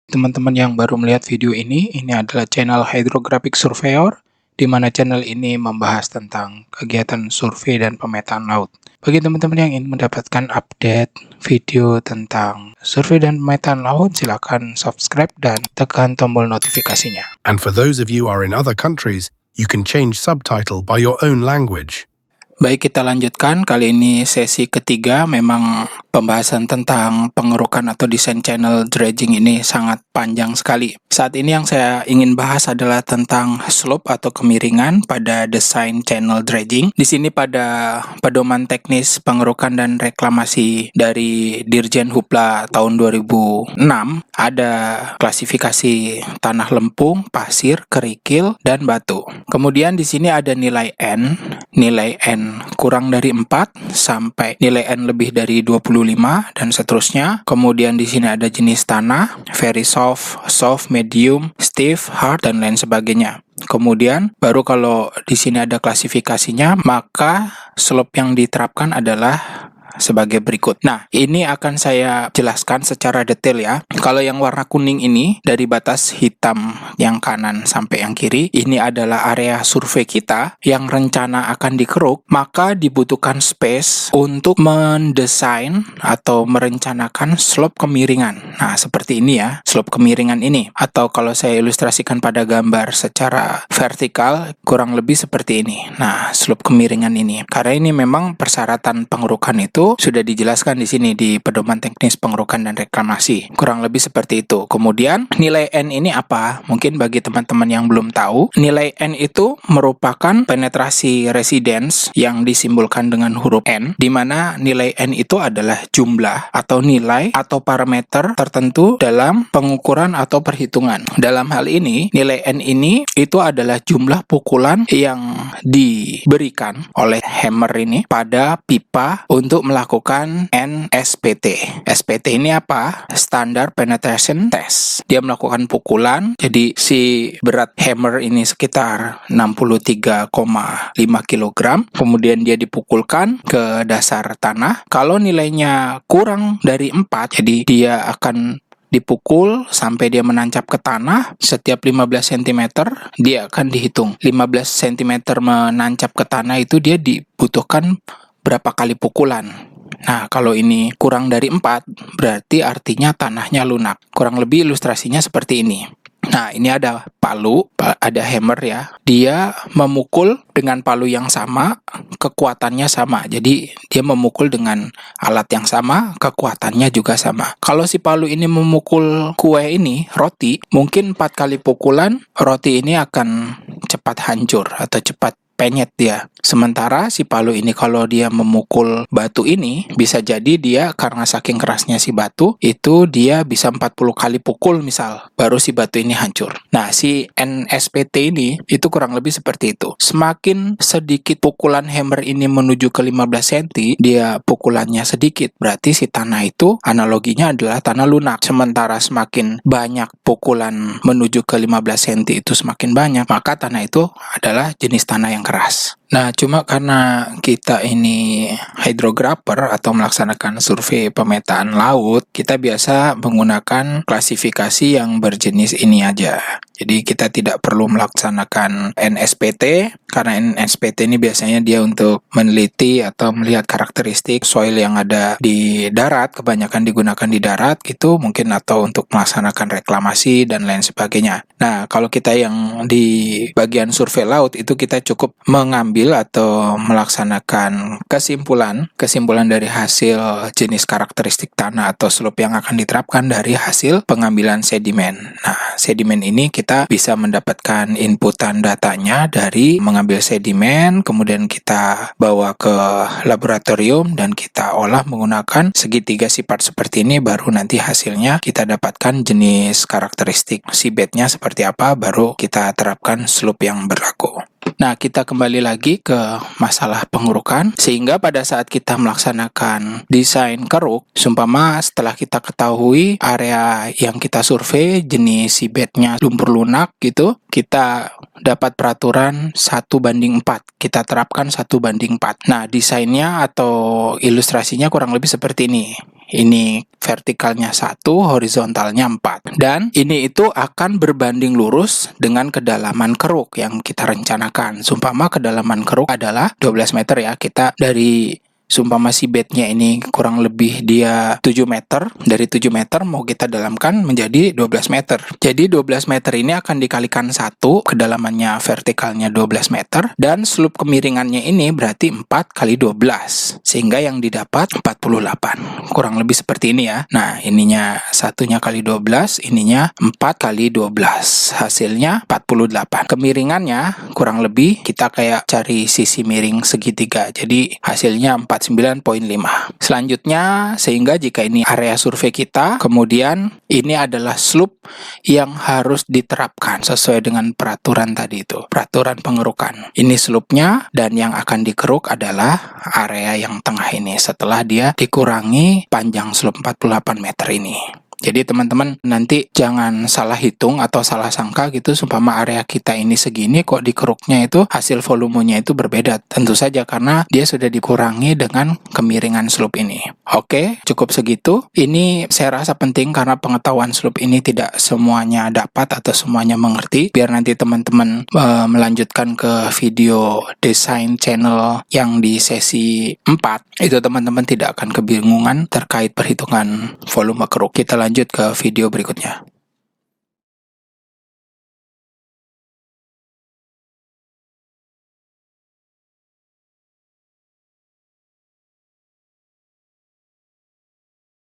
Teman-teman yang baru melihat video ini adalah channel Hydrographic Surveyor, di mana channel ini membahas tentang kegiatan survei dan pemetaan laut. Bagi teman-teman yang ingin mendapatkan update video tentang survei dan pemetaan laut, silakan subscribe dan tekan tombol notifikasinya. And for those of you who are in other countries, you can change subtitle by your own language. Baik, kita lanjutkan. Kali ini sesi ketiga. Memang pembahasan tentang pengerukan atau desain channel dredging ini sangat panjang sekali. Saat ini yang saya ingin bahas adalah tentang slope atau kemiringan pada desain channel dredging. Di sini pada pedoman teknis pengerukan dan reklamasi dari Dirjen Hupla tahun 2006 ada klasifikasi tanah lempung, pasir, kerikil, dan batu. Kemudian di sini ada nilai N kurang dari 4 sampai nilai N lebih dari 25 dan seterusnya. Kemudian di sini ada jenis tanah, very soft, medium, stiff, hard, dan lain sebagainya. Kemudian baru kalau di sini ada klasifikasinya, maka slope yang diterapkan adalah sebagai berikut. Nah, ini akan saya jelaskan secara detail ya. Kalau yang warna kuning ini dari batas hitam yang kanan sampai yang kiri, ini adalah area survei kita yang rencana akan dikeruk, maka dibutuhkan space untuk mendesain atau merencanakan slope kemiringan. Nah, seperti ini ya, slope kemiringan ini. Atau kalau saya ilustrasikan pada gambar secara vertikal, kurang lebih seperti ini. Nah, slope kemiringan ini. Karena ini memang persyaratan pengerukan itu sudah dijelaskan di sini di pedoman teknis pengerukan dan reklamasi. Kurang lebih seperti itu. Kemudian nilai N ini apa? Mungkin bagi teman-teman yang belum tahu, nilai N itu merupakan penetrasi residence yang disimbolkan dengan huruf N, di mana nilai N itu adalah jumlah atau nilai atau parameter tertentu dalam pengukuran atau perhitungan. Dalam hal ini, nilai N ini itu adalah jumlah pukulan yang diberikan oleh hammer ini pada pipa untuk melakukan NSPT. SPT ini apa? Standard Penetration Test. Dia melakukan pukulan, jadi si berat hammer ini sekitar 63,5 kg. Kemudian dia dipukulkan ke dasar tanah. Kalau nilainya kurang dari 4, jadi dia akan dipukul sampai dia menancap ke tanah. Setiap 15 cm dia akan dihitung. 15 cm menancap ke tanah itu dia dibutuhkan berapa kali pukulan. Nah, kalau ini kurang dari 4, berarti artinya tanahnya lunak. Kurang lebih ilustrasinya seperti ini. Nah, ini ada palu, ada hammer ya. Dia memukul dengan palu yang sama, kekuatannya sama. Jadi, dia memukul dengan alat yang sama, kekuatannya juga sama. Kalau si palu ini memukul kue ini, roti, mungkin 4 kali pukulan, roti ini akan cepat hancur atau cepat penyet dia. Sementara si palu ini kalau dia memukul batu ini, bisa jadi dia karena saking kerasnya si batu, itu dia bisa 40 kali pukul misal, baru si batu ini hancur. Nah, si NSPT ini itu kurang lebih seperti itu. Semakin sedikit pukulan hammer ini menuju ke 15 cm, dia pukulannya sedikit, berarti si tanah itu analoginya adalah tanah lunak. Sementara semakin banyak pukulan menuju ke 15 cm itu semakin banyak, maka tanah itu adalah jenis tanah yang keras. Nah, cuma karena kita ini hydrographer atau melaksanakan survei pemetaan laut, kita biasa menggunakan klasifikasi yang berjenis ini aja. Jadi kita tidak perlu melaksanakan NSPT, karena NSPT ini biasanya dia untuk meneliti atau melihat karakteristik soil yang ada di darat, kebanyakan digunakan di darat gitu mungkin, atau untuk melaksanakan reklamasi dan lain sebagainya. Nah, kalau kita yang di bagian survei laut itu kita cukup mengambil atau melaksanakan kesimpulan dari hasil jenis karakteristik tanah atau slope yang akan diterapkan dari hasil pengambilan sedimen. Nah, sedimen ini kita bisa mendapatkan inputan datanya dari mengambil sedimen, kemudian kita bawa ke laboratorium dan kita olah menggunakan segitiga sifat seperti ini, baru nanti hasilnya kita dapatkan jenis karakteristik seabednya seperti apa, baru kita terapkan slope yang berlaku. Nah, kita kembali lagi ke masalah pengurukan, sehingga pada saat kita melaksanakan desain keruk, seumpama setelah kita ketahui area yang kita survei jenis seabednya lumpur lunak gitu, kita dapat peraturan 1:4. Kita terapkan 1:4. Nah, desainnya atau ilustrasinya kurang lebih seperti ini. Ini vertikalnya 1, horizontalnya 4. Dan ini itu akan berbanding lurus dengan kedalaman keruk yang kita rencanakan. Sumpama kedalaman keruk adalah 12 meter ya. Kita dari sumpama si bednya ini kurang lebih dia 7 meter. Dari 7 meter mau kita dalamkan menjadi 12 meter. Jadi 12 meter ini akan dikalikan 1, kedalamannya vertikalnya 12 meter. Dan slope kemiringannya ini berarti 4 kali 12. Sehingga yang didapat 48. Kurang lebih seperti ini ya. Nah, ininya satunya kali 12, ininya 4 kali 12. Hasilnya 48. Kemiringannya kurang lebih kita kayak cari sisi miring segitiga. Jadi hasilnya 49,5. Selanjutnya, sehingga jika ini area survei kita, kemudian ini adalah slope yang harus diterapkan sesuai dengan peraturan tadi itu, peraturan pengerukan. Ini slope-nya, dan yang akan dikeruk adalah area yang tengah ini setelah dia dikurangi panjang slope 48 meter ini. Jadi teman-teman nanti jangan salah hitung atau salah sangka gitu, sumpama area kita ini segini kok dikeruknya itu hasil volumenya itu berbeda. Tentu saja karena dia sudah dikurangi dengan kemiringan slope ini. Oke, cukup segitu. Ini saya rasa penting karena pengetahuan slope ini tidak semuanya dapat atau semuanya mengerti. Biar nanti teman-teman melanjutkan ke video desain channel yang di sesi 4, itu teman-teman tidak akan kebingungan terkait perhitungan volume keruk. Kita lanjut ke video berikutnya.